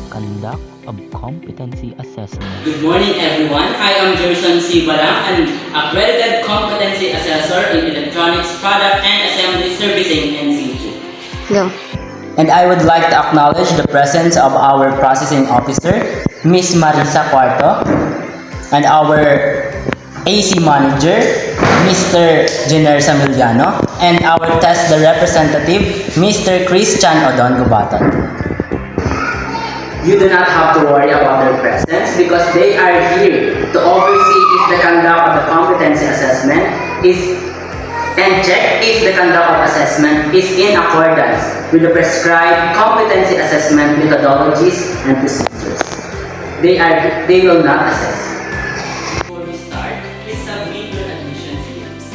conduct of competency assessment. Good morning, everyone. I am Jerson C. Barang, an accredited competency assessor in electronics product and assembly servicing NC2. Go. And I would like to acknowledge the presence of our processing officer, Ms. Marisa Cuarto, and our AC manager, Mr. Jenner Samiliano, and our TESDA representative, Mr. Christian Odon Gubaton. You do not have to worry about their presence because they are here to oversee if the conduct of the competency assessment is and check if the conduct of assessment is in accordance with the prescribed competency assessment methodologies and procedures. They will not assess. Before we start, please submit your admission slips.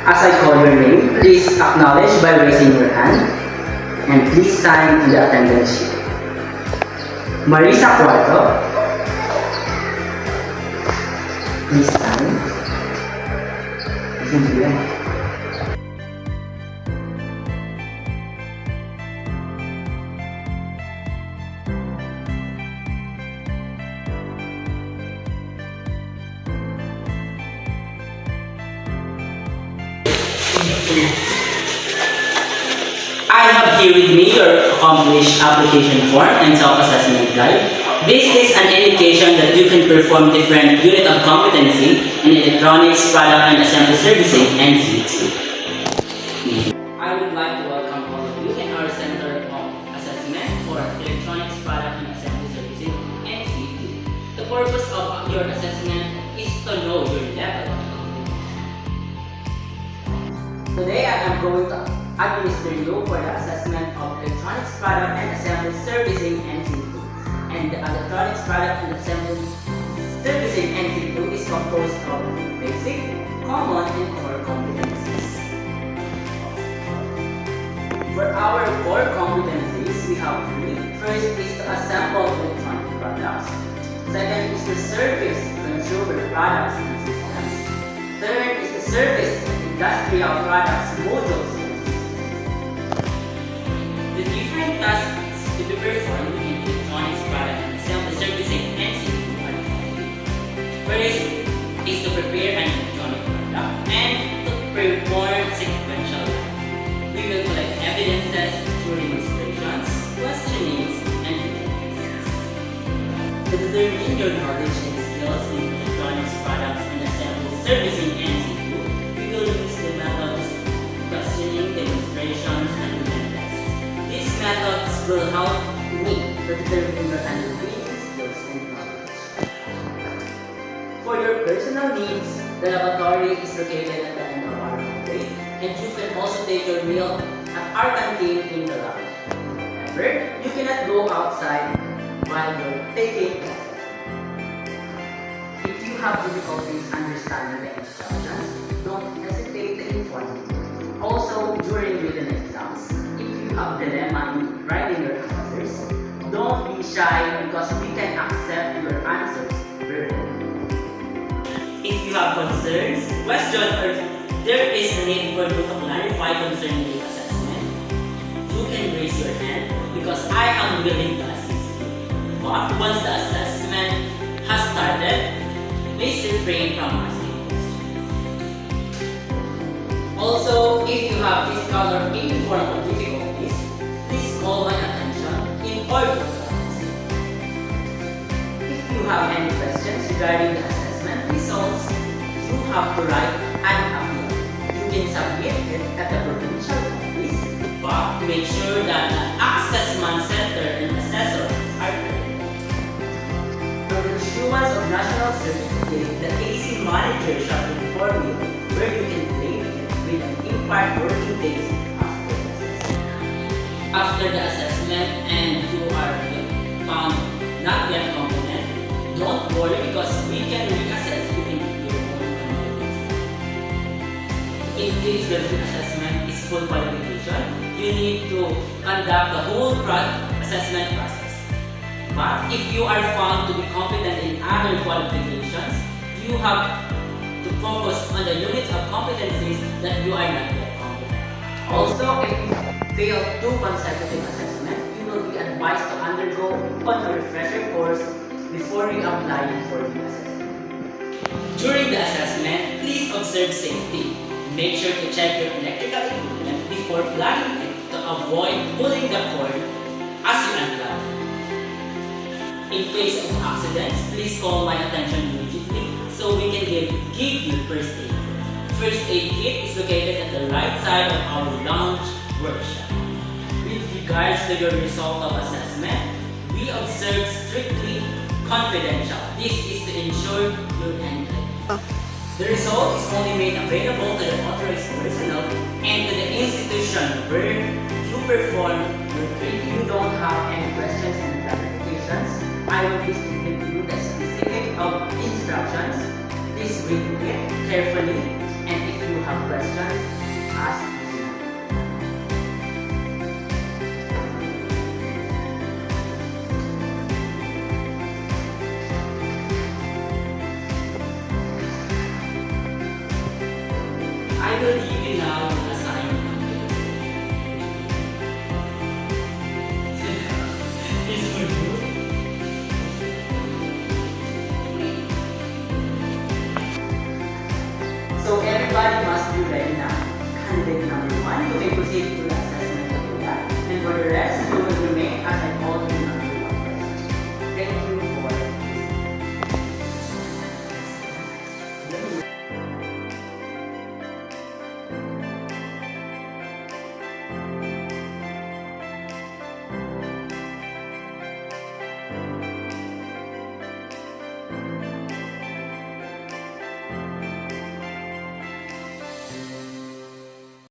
As I call your name, please acknowledge by raising your hand and please sign in the attendance sheet. Marisa Cuarto, please sign. I have here with me your accomplished application form and self-assessment guide. This is an indication that you can perform different unit of competency in electronics, product, and assembly servicing, NC2. I would like to welcome all of you in our Center of Assessment for Electronics, Product, and Assembly Servicing, NC2. The purpose of your assessment is to know your level of competence. Today, I am going to administer you for the assessment of electronics product and assembly servicing NC2. And the electronics product and assembly servicing NC2 is composed of basic, common, and core competencies. For our core competencies, we have three. First is to assemble electronic products. Second is to service consumer products and systems. Third is to service industrial products, modules. The different tasks to be performed in electronics product and assembly servicing NC2 are the following. First is to prepare an electronic product and to perform sequential lab. We will collect evidences through demonstrations, questionings, and tests. To determine your knowledge and skills in electronics products and assembly servicing NC2, we will use the methods questioning, demonstrations, and these methods will help me to determine your underlying skills and knowledge. For your personal needs, the laboratory is located at the end of our hallway, and you can also take your meal at our canteen in the lobby. However, you cannot go outside while you're taking classes. If you have difficulties understanding the instructions, don't hesitate to inform me. Also, during written exams, have dilemma in writing your answers, don't be shy because we can accept your answers verbally. If you have concerns, questions, or there is a need for you to clarify concerning your assessment, you can raise your hand because I am willing to assist you. But once the assessment has started, please refrain from asking questions. Also, if you have physical or informal difficulties, please call my attention in order to answer. If you have any questions regarding the assessment results, you have to write an appeal. You can submit it at the provincial office, but make sure that the assessment center and assessor are present. For the issuance of national certificate, the AC manager shall inform you where you can claim it with an impact working days after the assessment and you are found not yet competent, don't worry because we can reassess you in your own competence. In case the assessment is full qualification, you need to conduct the whole assessment process. But if you are found to be competent in other qualifications, have to focus on the units of competencies that you are not yet competent. Also, if you fail 2 consecutive assessments, you will be advised to undergo a refresher course before you apply for the assessment. During the assessment, please observe safety. Make sure to check your electrical equipment before plugging it to avoid pulling the cord as you unplug. In case of accidents, please call my attention immediately so we can give you first aid. First aid kit is located at the right side of our lounge workshop. With regards to your result of assessment, we observe strictly confidential. This is to ensure your entry. The result is only made available to the authorized personnel and to the institution where you perform your training. If you don't have any questions and clarifications, I will be giving you the specific of instructions. Please read it carefully, and if you have questions, ask me. I will give you now an assignment. It's for you. So everybody must be ready now. Candidate number 1, you may proceed to the assessment of the lab. And for the rest, you will